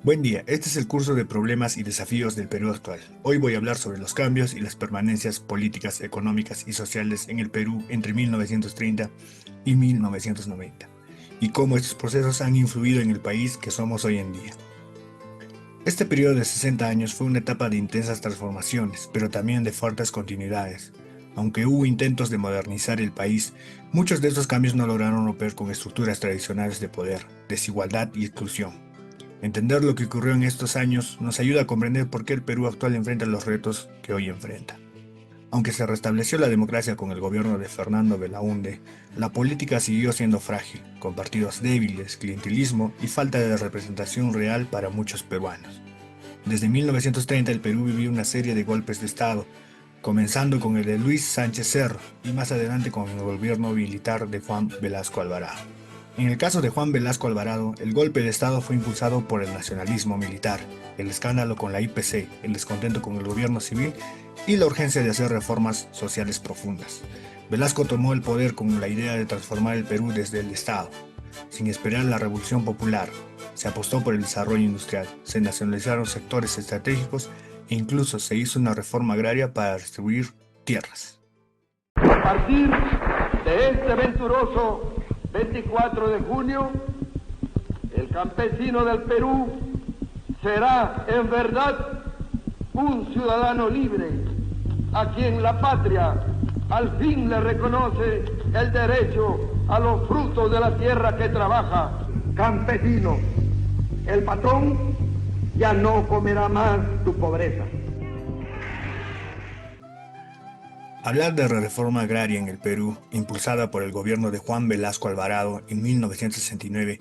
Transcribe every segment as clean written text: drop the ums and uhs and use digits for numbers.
Buen día, este es el curso de problemas y desafíos del Perú actual. Hoy voy a hablar sobre los cambios y las permanencias políticas, económicas y sociales en el Perú entre 1930 y 1990, y cómo estos procesos han influido en el país que somos hoy en día. Este periodo de 60 años fue una etapa de intensas transformaciones, pero también de fuertes continuidades. Aunque hubo intentos de modernizar el país, muchos de estos cambios no lograron romper con estructuras tradicionales de poder, desigualdad y exclusión. Entender lo que ocurrió en estos años nos ayuda a comprender por qué el Perú actual enfrenta los retos que hoy enfrenta. Aunque se restableció la democracia con el gobierno de Fernando Belaúnde, la política siguió siendo frágil, con partidos débiles, clientelismo y falta de representación real para muchos peruanos. Desde 1930 el Perú vivió una serie de golpes de Estado, comenzando con el de Luis Sánchez Cerro y más adelante con el gobierno militar de Juan Velasco Alvarado. En el caso de Juan Velasco Alvarado, el golpe de Estado fue impulsado por el nacionalismo militar, el escándalo con la IPC, el descontento con el gobierno civil y la urgencia de hacer reformas sociales profundas. Velasco tomó el poder con la idea de transformar el Perú desde el Estado, sin esperar la revolución popular. Se apostó por el desarrollo industrial, se nacionalizaron sectores estratégicos e incluso se hizo una reforma agraria para distribuir tierras. A partir de este venturoso 24 de junio, el campesino del Perú será en verdad un ciudadano libre, a quien la patria al fin le reconoce el derecho a los frutos de la tierra que trabaja. Campesino, el patrón ya no comerá más tu pobreza. Hablar de la reforma agraria en el Perú, impulsada por el gobierno de Juan Velasco Alvarado en 1969,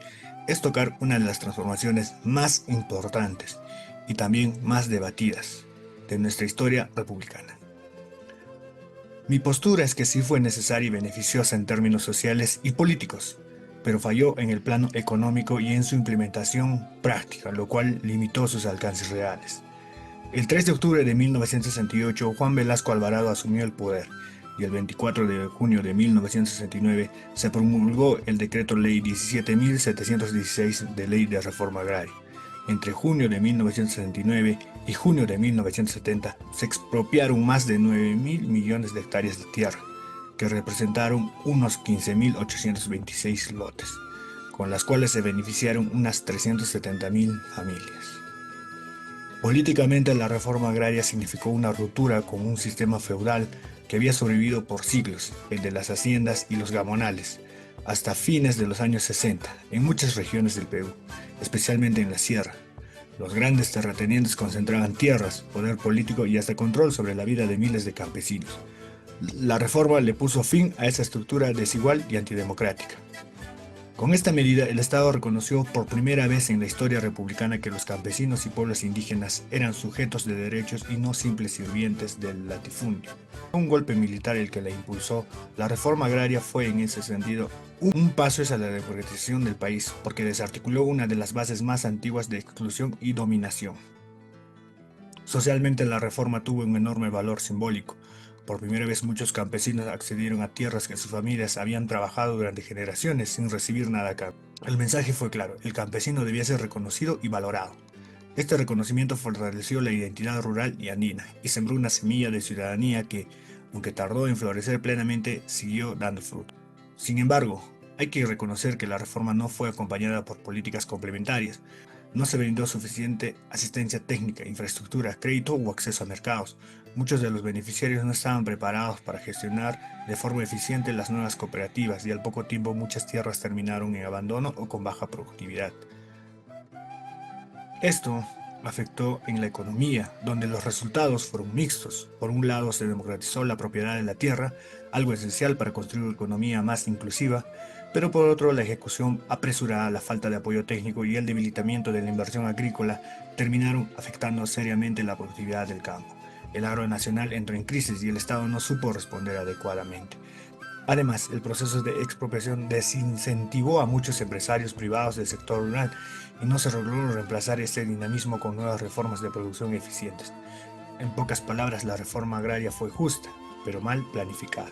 es tocar una de las transformaciones más importantes y también más debatidas de nuestra historia republicana. Mi postura es que sí fue necesaria y beneficiosa en términos sociales y políticos, pero falló en el plano económico y en su implementación práctica, lo cual limitó sus alcances reales. El 3 de octubre de 1968, Juan Velasco Alvarado asumió el poder y el 24 de junio de 1969 se promulgó el Decreto Ley 17.716 de Ley de Reforma Agraria. Entre junio de 1969 y junio de 1970 se expropiaron más de 9.000 millones de hectáreas de tierra, que representaron unos 15.826 lotes, con las cuales se beneficiaron unas 370.000 familias. Políticamente, la reforma agraria significó una ruptura con un sistema feudal que había sobrevivido por siglos, el de las haciendas y los gamonales, hasta fines de los años 60, en muchas regiones del Perú, especialmente en la sierra. Los grandes terratenientes concentraban tierras, poder político y hasta control sobre la vida de miles de campesinos. La reforma le puso fin a esa estructura desigual y antidemocrática. Con esta medida, el Estado reconoció por primera vez en la historia republicana que los campesinos y pueblos indígenas eran sujetos de derechos y no simples sirvientes del latifundio. Un golpe militar el que la impulsó, la reforma agraria fue en ese sentido un paso hacia la democratización del país, porque desarticuló una de las bases más antiguas de exclusión y dominación. Socialmente la reforma tuvo un enorme valor simbólico. Por primera vez muchos campesinos accedieron a tierras que sus familias habían trabajado durante generaciones sin recibir nada a cambio. El mensaje fue claro, el campesino debía ser reconocido y valorado. Este reconocimiento fortaleció la identidad rural y andina y sembró una semilla de ciudadanía que, aunque tardó en florecer plenamente, siguió dando fruto. Sin embargo, hay que reconocer que la reforma no fue acompañada por políticas complementarias. No se brindó suficiente asistencia técnica, infraestructura, crédito o acceso a mercados. Muchos de los beneficiarios no estaban preparados para gestionar de forma eficiente las nuevas cooperativas y al poco tiempo muchas tierras terminaron en abandono o con baja productividad. Esto afectó en la economía, donde los resultados fueron mixtos. Por un lado, se democratizó la propiedad de la tierra, algo esencial para construir una economía más inclusiva, pero por otro, la ejecución apresurada, la falta de apoyo técnico y el debilitamiento de la inversión agrícola terminaron afectando seriamente la productividad del campo. El agro nacional entró en crisis y el Estado no supo responder adecuadamente. Además, el proceso de expropiación desincentivó a muchos empresarios privados del sector rural y no se logró reemplazar ese dinamismo con nuevas reformas de producción eficientes. En pocas palabras, la reforma agraria fue justa, pero mal planificada.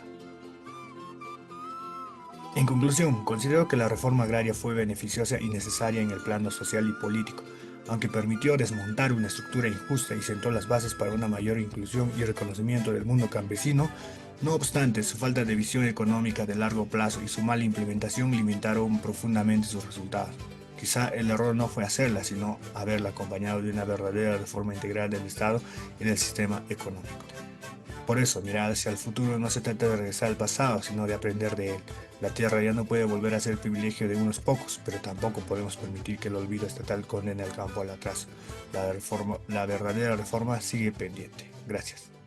En conclusión, considero que la reforma agraria fue beneficiosa y necesaria en el plano social y político, Aunque permitió desmontar una estructura injusta y sentó las bases para una mayor inclusión y reconocimiento del mundo campesino, no obstante, su falta de visión económica de largo plazo y su mala implementación limitaron profundamente sus resultados. Quizá el error no fue hacerla, sino haberla acompañado de una verdadera reforma integral del Estado y del sistema económico. Por eso, mirar hacia el futuro no se trata de regresar al pasado, sino de aprender de él. La tierra ya no puede volver a ser el privilegio de unos pocos, pero tampoco podemos permitir que el olvido estatal condene al campo al atraso. La verdadera reforma sigue pendiente. Gracias.